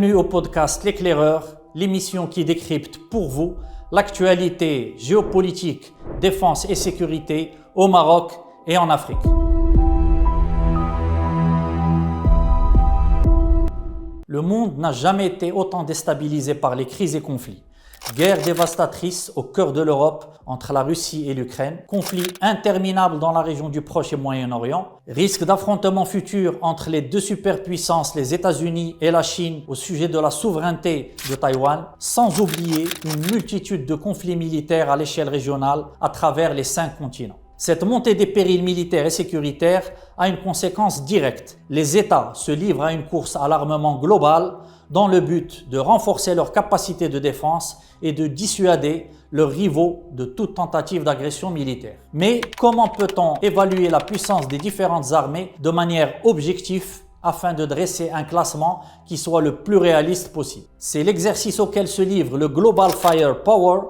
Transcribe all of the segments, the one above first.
Bienvenue au podcast L'éclaireur, l'émission qui décrypte pour vous l'actualité géopolitique, défense et sécurité au Maroc et en Afrique. Le monde n'a jamais été autant déstabilisé par les crises et conflits. Guerre dévastatrice au cœur de l'Europe entre la Russie et l'Ukraine, conflit interminable dans la région du Proche et Moyen-Orient, risque d'affrontement futur entre les deux superpuissances, les États-Unis et la Chine au sujet de la souveraineté de Taïwan, sans oublier une multitude de conflits militaires à l'échelle régionale à travers les 5 continents. Cette montée des périls militaires et sécuritaires a une conséquence directe. Les États se livrent à une course à l'armement global dans le but de renforcer leur capacité de défense et de dissuader leurs rivaux de toute tentative d'agression militaire. Mais comment peut-on évaluer la puissance des différentes armées de manière objective afin de dresser un classement qui soit le plus réaliste possible? C'est l'exercice auquel se livre le Global Firepower,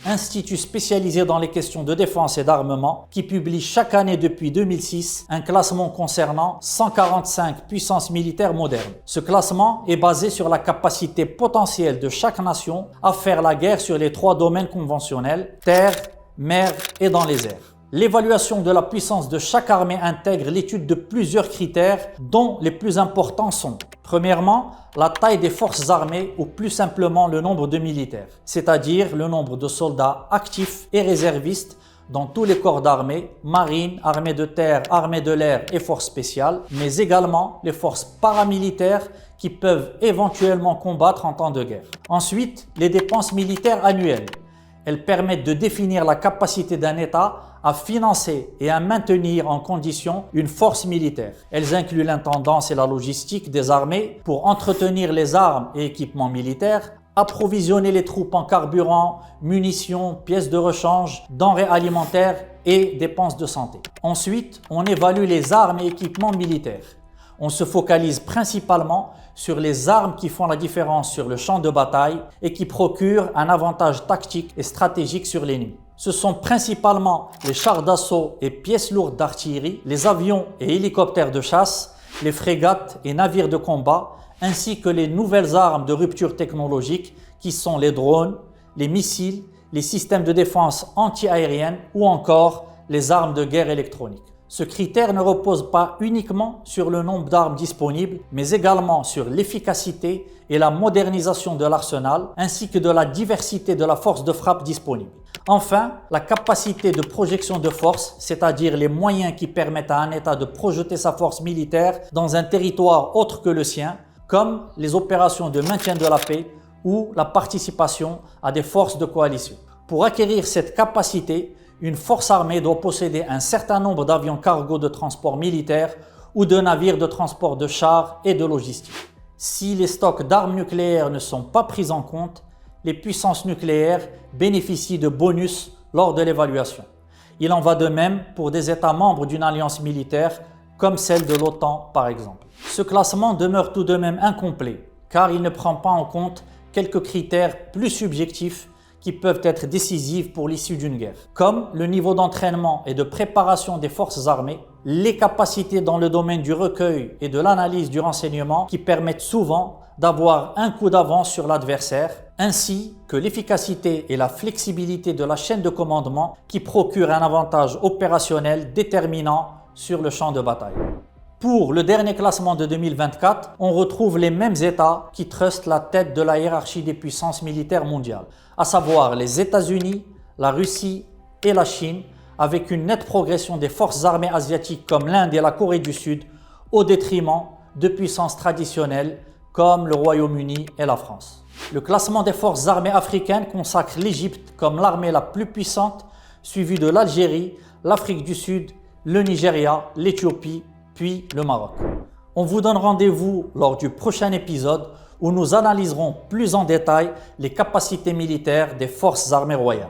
institut spécialisé dans les questions de défense et d'armement, qui publie chaque année depuis 2006 un classement concernant 145 puissances militaires modernes. Ce classement est basé sur la capacité potentielle de chaque nation à faire la guerre sur les 3 domaines conventionnels, terre, mer et dans les airs. L'évaluation de la puissance de chaque armée intègre l'étude de plusieurs critères dont les plus importants sont: premièrement, la taille des forces armées ou plus simplement le nombre de militaires, c'est-à-dire le nombre de soldats actifs et réservistes dans tous les corps d'armée, marine, armée de terre, armée de l'air et forces spéciales, mais également les forces paramilitaires qui peuvent éventuellement combattre en temps de guerre. Ensuite, les dépenses militaires annuelles. Elles permettent de définir la capacité d'un État à financer et à maintenir en condition une force militaire. Elles incluent l'intendance et la logistique des armées pour entretenir les armes et équipements militaires, approvisionner les troupes en carburant, munitions, pièces de rechange, denrées alimentaires et dépenses de santé. Ensuite, on évalue les armes et équipements militaires. On se focalise principalement sur les armes qui font la différence sur le champ de bataille et qui procurent un avantage tactique et stratégique sur l'ennemi. Ce sont principalement les chars d'assaut et pièces lourdes d'artillerie, les avions et hélicoptères de chasse, les frégates et navires de combat, ainsi que les nouvelles armes de rupture technologique qui sont les drones, les missiles, les systèmes de défense anti-aérienne ou encore les armes de guerre électronique. Ce critère ne repose pas uniquement sur le nombre d'armes disponibles, mais également sur l'efficacité et la modernisation de l'arsenal, ainsi que de la diversité de la force de frappe disponible. Enfin, la capacité de projection de force, c'est-à-dire les moyens qui permettent à un État de projeter sa force militaire dans un territoire autre que le sien, comme les opérations de maintien de la paix ou la participation à des forces de coalition. Pour acquérir cette capacité, une force armée doit posséder un certain nombre d'avions cargo de transport militaire ou de navires de transport de chars et de logistique. Si les stocks d'armes nucléaires ne sont pas pris en compte, les puissances nucléaires bénéficient de bonus lors de l'évaluation. Il en va de même pour des États membres d'une alliance militaire comme celle de l'OTAN par exemple. Ce classement demeure tout de même incomplet car il ne prend pas en compte quelques critères plus subjectifs qui peuvent être décisives pour l'issue d'une guerre, comme le niveau d'entraînement et de préparation des forces armées, les capacités dans le domaine du recueil et de l'analyse du renseignement qui permettent souvent d'avoir un coup d'avance sur l'adversaire, ainsi que l'efficacité et la flexibilité de la chaîne de commandement qui procurent un avantage opérationnel déterminant sur le champ de bataille. Pour le dernier classement de 2024, on retrouve les mêmes États qui trustent la tête de la hiérarchie des puissances militaires mondiales, à savoir les États-Unis, la Russie et la Chine, avec une nette progression des forces armées asiatiques comme l'Inde et la Corée du Sud, au détriment de puissances traditionnelles comme le Royaume-Uni et la France. Le classement des forces armées africaines consacre l'Égypte comme l'armée la plus puissante, suivie de l'Algérie, l'Afrique du Sud, le Nigeria, l'Éthiopie, puis le Maroc. On vous donne rendez-vous lors du prochain épisode où nous analyserons plus en détail les capacités militaires des forces armées royales.